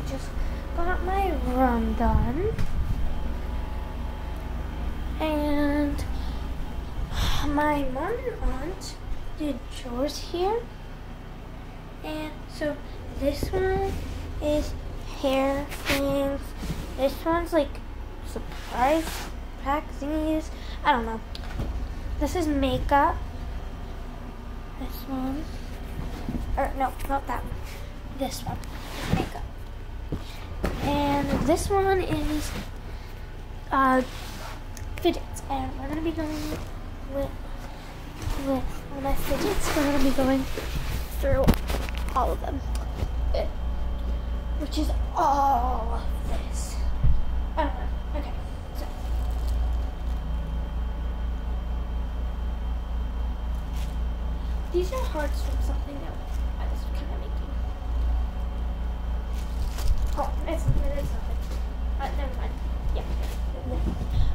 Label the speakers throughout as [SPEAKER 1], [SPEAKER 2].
[SPEAKER 1] just got my room done. And my mom and aunt did chores here. And so this one is hair things. This one's like surprise pack thingies. I don't know. This is makeup. This one. Or no, not that one. This one. Makeup. And this one is fidgets. And we're gonna be going with my fidgets. We're gonna be going through all of them. Which is all of this. I don't know. Okay. So these are hearts from something that I was kind of making. Oh, it's something. Never mind. Yeah.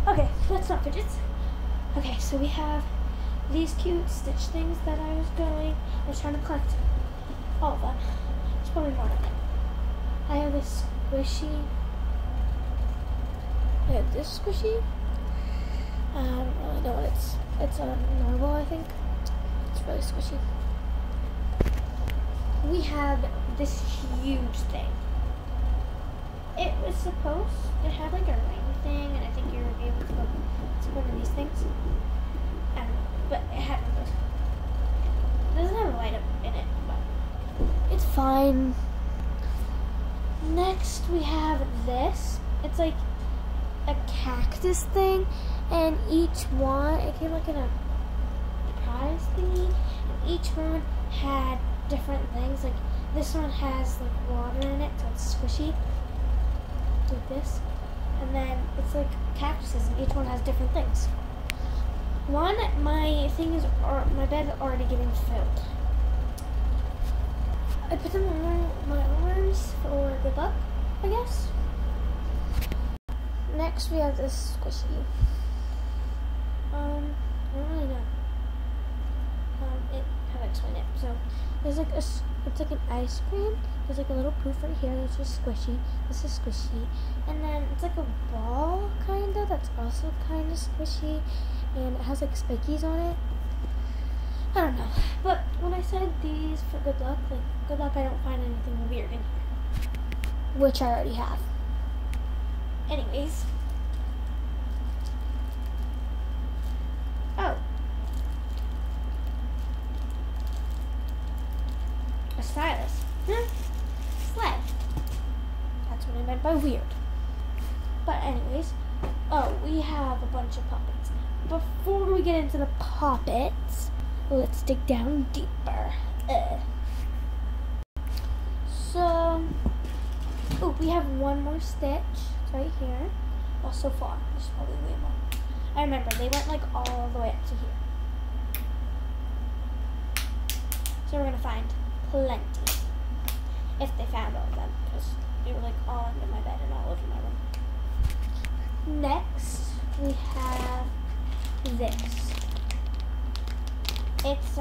[SPEAKER 1] Okay, that's not fidgets. Okay, so we have these cute stitch things that I was trying to collect. All of them. There's probably more of them. I have this squishy. I have this squishy. I don't really know what it's a normal, I think. It's really squishy. We have this huge thing. It was supposed to have like a ring thing, and I think you were able to go to one of these things. I don't know, but it had one of those. It doesn't have a light up in it, but it's fine. Next we have this. It's like a cactus thing, and each one, it came like in a prize thingy, and each one had different things. Like this one has like water in it, so it's squishy. Like this. And then it's like cactuses, and each one has different things. My bed is already getting filled. I put them on my arms for good luck, I guess. Next we have this squishy. I don't really know how to explain it. So there's like it's like an ice cream. There's like a little poof right here that's just squishy. This is squishy. And then it's like a ball kinda that's also kinda squishy, and it has like spikies on it. I don't know. But when I said these for good luck, like good luck I don't find anything weird in here. Which I already have. Anyways. Oh. A stylus. Sled. That's what I meant by weird. But anyways. Oh, we have a bunch of puppets. Before we get into the puppets, let's dig down deeper. So, we have one more stitch. It's right here. Well, so far. There's probably way more. I remember, they went like all the way up to here. So we're going to find plenty. If they found all of them. Because they were like all under my bed and all over my room. Next, we have this. It's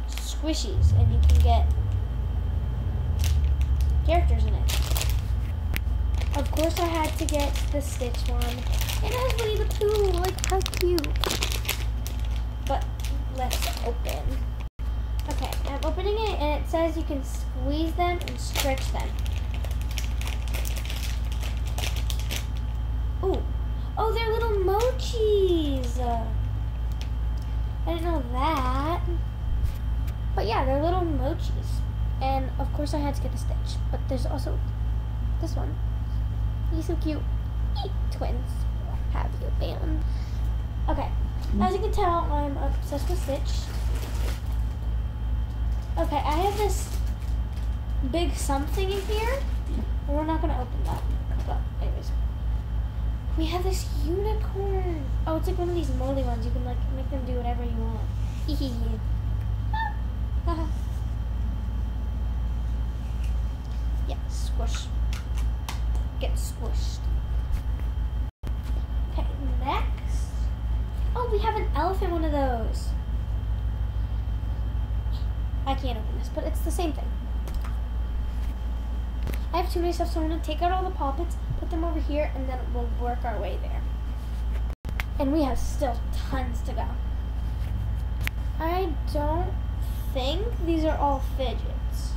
[SPEAKER 1] squishies, and you can get characters in it. Of course I had to get the Stitch one. It has Winnie the Pooh, like how cute. But let's open. Okay, I'm opening it, and it says you can squeeze them and stretch them. Ooh. Oh, they're little mochis. I didn't know that. But yeah, they're little mochis. And of course I had to get the Stitch. But there's also this one. He's so cute. Twins. What have you been? Okay. As you can tell, I'm obsessed with Stitch. Okay, I have this big something in here. And we're not going to open that. But anyways. We have this unicorn. Oh, it's like one of these moldy ones. You can like make them do whatever you want. Yeah, squish. Get squished. Okay, next. Oh, we have an elephant one of those. I can't open this, but it's the same thing. I have too many stuff, so I'm going to take out all the poppets, put them over here, and then we'll work our way there. And we have still tons to go. I don't think these are all fidgets.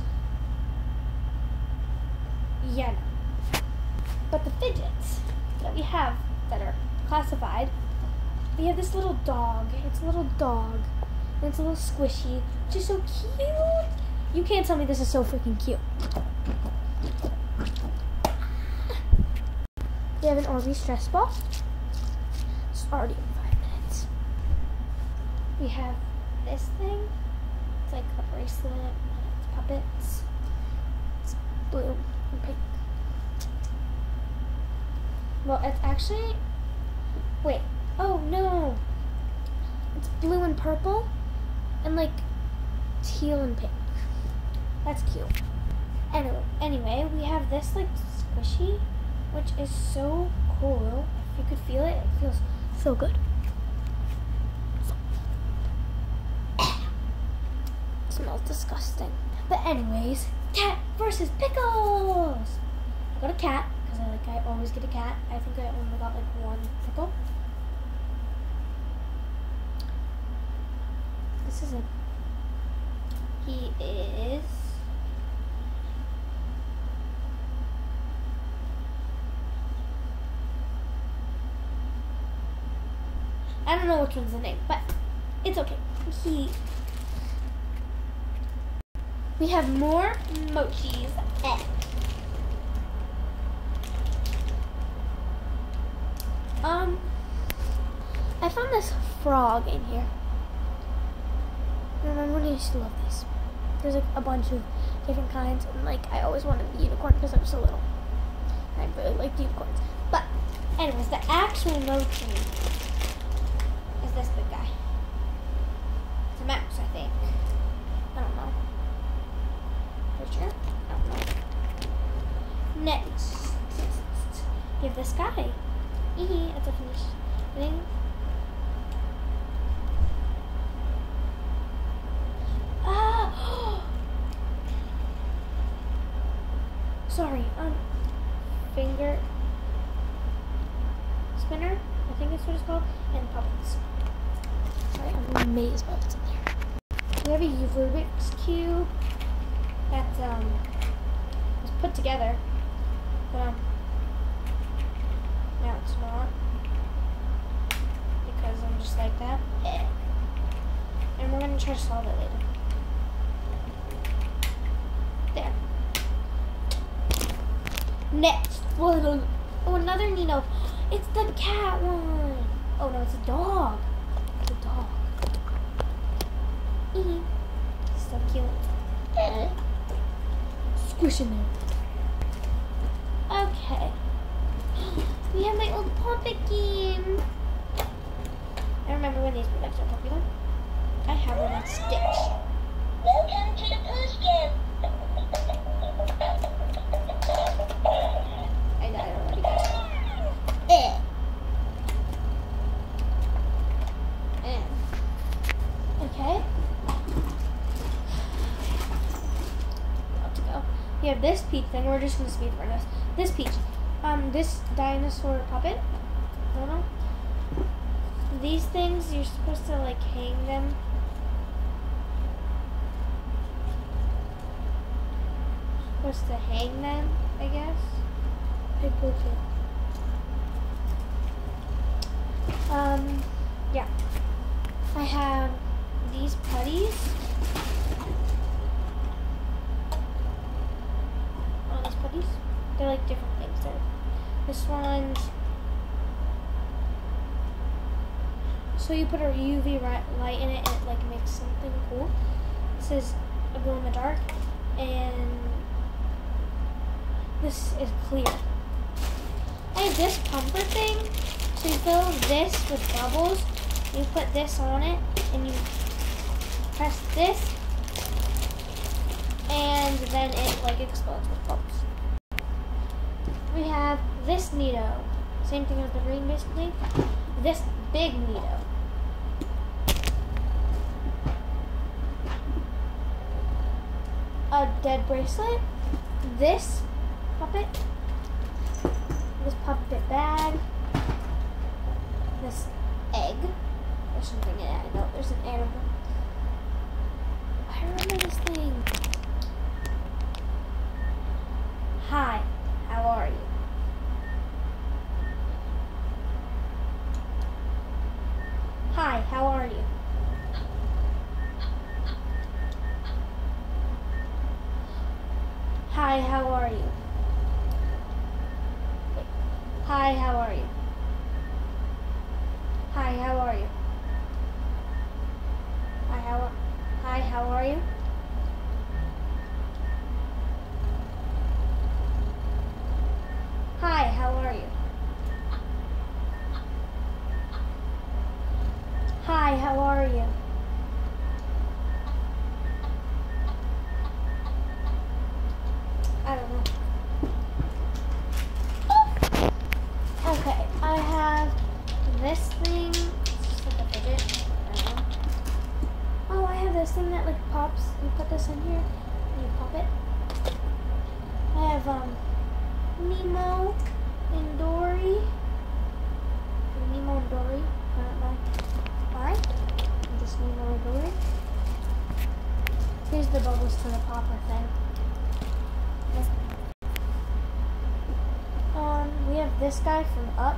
[SPEAKER 1] Yeah, no. But the fidgets that we have that are classified, we have this little dog. It's a little dog. And it's a little squishy, which is so cute. You can't tell me this is so freaking cute. We have an Orbeez stress ball. It's already in 5 minutes. We have this thing. It's like a bracelet. It's puppets. It's blue and pink. Well, it's actually... Wait. Oh, no. It's blue and purple. And like teal and pink. That's cute. Anyway, we have this like squishy, which is so cool. If you could feel it, it feels so good. It smells disgusting. But anyways, cat versus pickles. I got a cat because I always get a cat. I think I only got like one pickle. This is a. He is. I don't know which one's the name, but it's okay. We have more mochis. I found this frog in here. I remember when I used to love these. There's like a bunch of different kinds, and like I always wanted the unicorn because I was so little. And I really liked unicorns. But anyways, the actual mochi is this big guy. It's a mouse, I think. I don't know. For sure? I don't know. Next, we have this guy. It's a finished thing. Sorry, finger spinner, I think that's what it's called, and puppets. Sorry, I'm amazed by what's in there. We have a Rubik's Cube that was put together, but now it's not, because I'm just like that. And we're going to try to solve it later. There. Next, oh, another Nino. It's the cat one. Oh no, it's a dog. It's a dog. So cute. Squish in there. Okay. We have my old puppet game. I remember when these were extra popular. I have one on Stitch. Welcome to the push game. I don't know what you guys Okay. About to go. We have this Peach thing. We're just going to speed run this. This Peach. This dinosaur puppet. I don't know. These things, you're supposed to like hang them. Supposed to hang them, I guess. I broke it. Yeah. I have these putties. Oh, these putties. They're like different things. This one's. So you put a UV light in it and it like makes something cool. This is a glow in the dark, and this is clear. I have this pumper thing. So you fill this with bubbles. You put this on it, and you press this, and then it like explodes with bubbles. We have this Nito. Same thing as the green, basically. This big Nito. A dead bracelet. This puppet. This puppet bag. This egg. There's something in it. I know there's an animal. I remember this thing. Hi, how are you? Hi, how are you? Hi, how are you? Hi, how are you? Hi, how are you? Hi, how are you? Hi, how are you? Hi, how are you? I don't know. Okay, I have this thing. It's just like a fidget. I don't know. Oh, I have this thing that like pops. You put this in here and you pop it. I have Nemo and Dory. Nemo and Dory. Why? And just Nemo and Dory. Here's the bubbles to the popper thing. We have this guy from Up.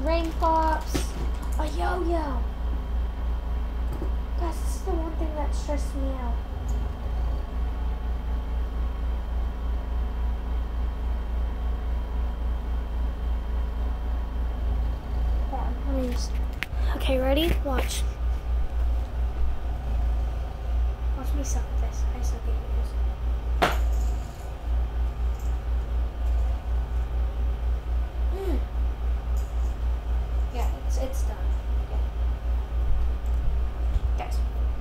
[SPEAKER 1] Rain pops. A yo-yo. Guys, this is the one thing that stressed me out. Hold on, let me just... Okay, ready? Watch. Watch me suck this. I suck at yours. Yeah, it's done. Okay.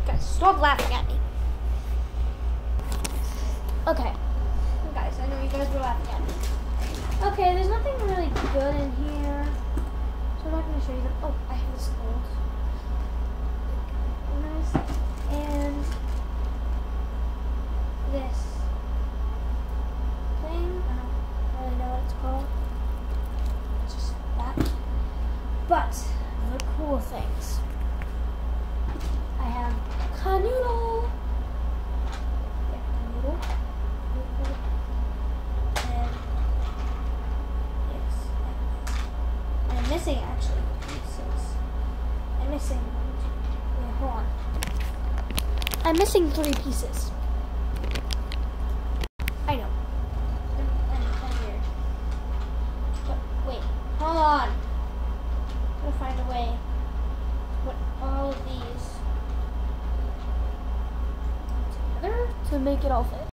[SPEAKER 1] Guys, stop laughing at me. Okay. Guys, I know you guys were laughing at me. Okay, there's nothing really good in here. So I'm not going to show you them. Oh, I have this gold. Nice. And this thing. I don't really know what it's called. It's just that. But the cool things. I have canoodle. Yeah, canoodle. And yes. And I'm missing actually pieces. I'm missing. Wait, hold on. I'm missing 3 pieces. I know. I'm weird. But wait, hold on. I'm gonna find a way to put all of these together to make it all fit.